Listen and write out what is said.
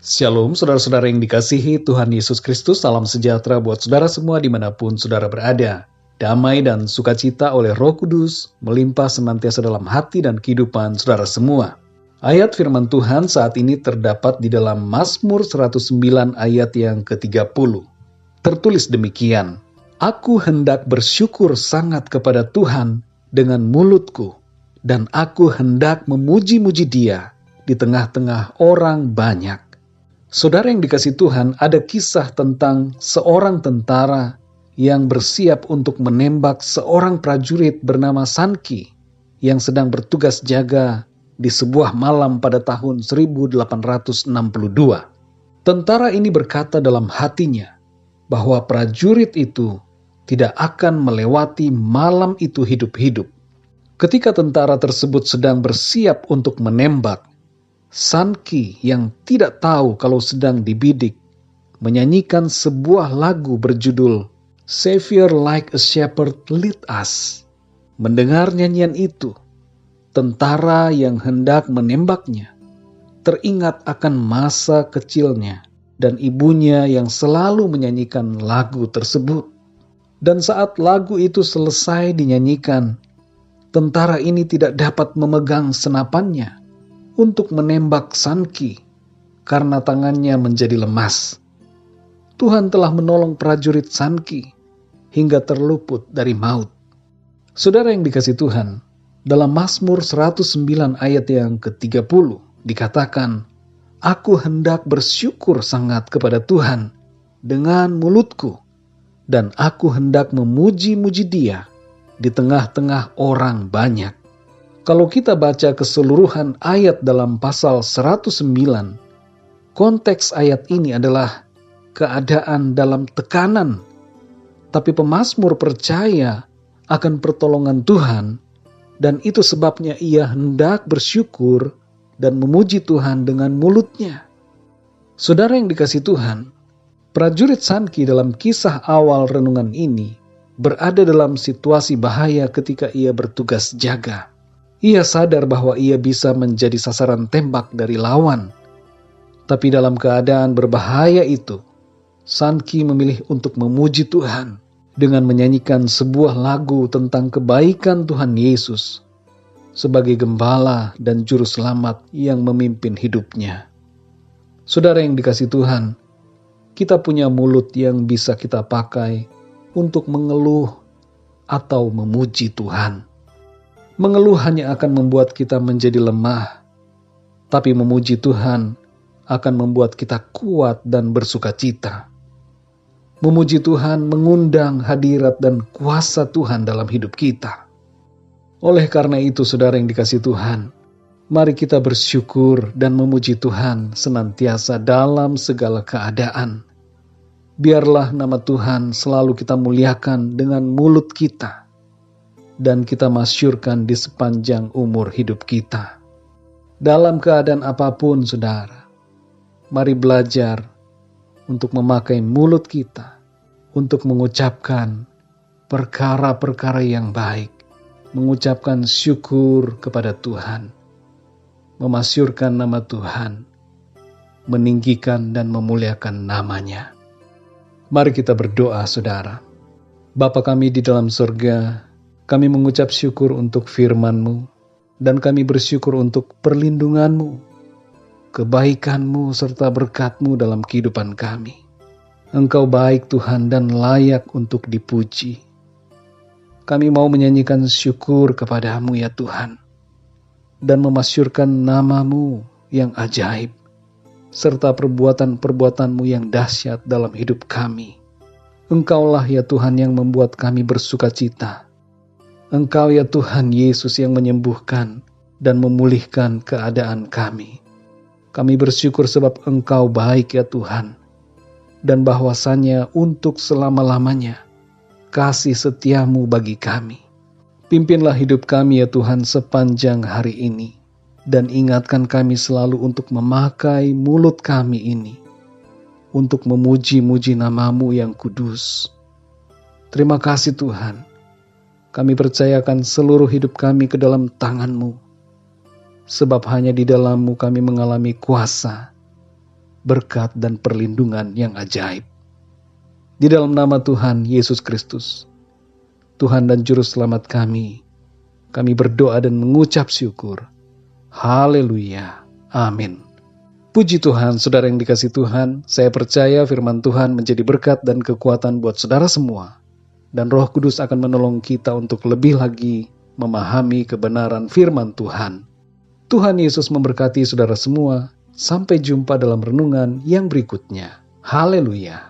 Shalom saudara-saudara yang dikasihi Tuhan Yesus Kristus, salam sejahtera buat saudara semua dimanapun saudara berada. Damai dan sukacita oleh Roh Kudus melimpah senantiasa dalam hati dan kehidupan saudara semua. Ayat firman Tuhan saat ini terdapat di dalam Mazmur 109 ayat yang ke-30. Tertulis demikian, Aku hendak bersyukur sangat kepada Tuhan dengan mulutku, dan aku hendak memuji-muji Dia di tengah-tengah orang banyak. Saudara yang dikasihi Tuhan, ada kisah tentang seorang tentara yang bersiap untuk menembak seorang prajurit bernama Sanki yang sedang bertugas jaga di sebuah malam pada tahun 1862. Tentara ini berkata dalam hatinya bahwa prajurit itu tidak akan melewati malam itu hidup-hidup. Ketika tentara tersebut sedang bersiap untuk menembak, Sanki yang tidak tahu kalau sedang dibidik menyanyikan sebuah lagu berjudul Savior Like a Shepherd Lead Us. Mendengar nyanyian itu, tentara yang hendak menembaknya teringat akan masa kecilnya dan ibunya yang selalu menyanyikan lagu tersebut. Dan saat lagu itu selesai dinyanyikan, tentara ini tidak dapat memegang senapannya untuk menembak Sanki karena tangannya menjadi lemas. Tuhan telah menolong prajurit Sanki hingga terluput dari maut. Saudara yang dikasihi Tuhan, dalam Mazmur 109 ayat yang ke-30 dikatakan, Aku hendak bersyukur sangat kepada Tuhan dengan mulutku, dan aku hendak memuji-muji Dia di tengah-tengah orang banyak. Kalau kita baca keseluruhan ayat dalam pasal 109, konteks ayat ini adalah keadaan dalam tekanan. Tapi pemazmur percaya akan pertolongan Tuhan, dan itu sebabnya ia hendak bersyukur dan memuji Tuhan dengan mulutnya. Saudara yang dikasihi Tuhan, prajurit Sanki dalam kisah awal renungan ini berada dalam situasi bahaya ketika ia bertugas jaga. Ia sadar bahwa ia bisa menjadi sasaran tembak dari lawan. Tapi dalam keadaan berbahaya itu, Sanki memilih untuk memuji Tuhan dengan menyanyikan sebuah lagu tentang kebaikan Tuhan Yesus sebagai gembala dan juru selamat yang memimpin hidupnya. Saudara yang dikasihi Tuhan, kita punya mulut yang bisa kita pakai untuk mengeluh atau memuji Tuhan. Mengeluh hanya akan membuat kita menjadi lemah, tapi memuji Tuhan akan membuat kita kuat dan bersukacita. Memuji Tuhan mengundang hadirat dan kuasa Tuhan dalam hidup kita. Oleh karena itu, saudara yang dikasihi Tuhan, mari kita bersyukur dan memuji Tuhan senantiasa dalam segala keadaan. Biarlah nama Tuhan selalu kita muliakan dengan mulut kita, dan kita masyurkan di sepanjang umur hidup kita. Dalam keadaan apapun, saudara, mari belajar untuk memakai mulut kita untuk mengucapkan perkara-perkara yang baik, mengucapkan syukur kepada Tuhan, memasyurkan nama Tuhan, meninggikan dan memuliakan namanya. Mari kita berdoa, saudara. Bapa kami di dalam surga, kami mengucap syukur untuk firman-Mu, dan kami bersyukur untuk perlindungan-Mu, kebaikan-Mu, serta berkat-Mu dalam kehidupan kami. Engkau baik Tuhan dan layak untuk dipuji. Kami mau menyanyikan syukur kepada-Mu ya Tuhan, dan memasyurkan nama-Mu yang ajaib, serta perbuatan-perbuatan-Mu yang dahsyat dalam hidup kami. Engkaulah ya Tuhan yang membuat kami bersukacita. Engkau ya Tuhan Yesus yang menyembuhkan dan memulihkan keadaan kami. Kami bersyukur sebab Engkau baik ya Tuhan, dan bahwasannya untuk selama-lamanya kasih setia-Mu bagi kami. Pimpinlah hidup kami ya Tuhan sepanjang hari ini, dan ingatkan kami selalu untuk memakai mulut kami ini untuk memuji-muji nama-Mu yang kudus. Terima kasih Tuhan. Kami percayakan seluruh hidup kami ke dalam tangan-Mu, sebab hanya di dalam-Mu kami mengalami kuasa, berkat dan perlindungan yang ajaib. Di dalam nama Tuhan Yesus Kristus, Tuhan dan Juru Selamat kami berdoa dan mengucap syukur. Haleluya. Amin. Puji Tuhan, saudara yang dikasihi Tuhan, saya percaya firman Tuhan menjadi berkat dan kekuatan buat saudara semua. Dan Roh Kudus akan menolong kita untuk lebih lagi memahami kebenaran firman Tuhan. Tuhan Yesus memberkati saudara semua. Sampai jumpa dalam renungan yang berikutnya. Haleluya.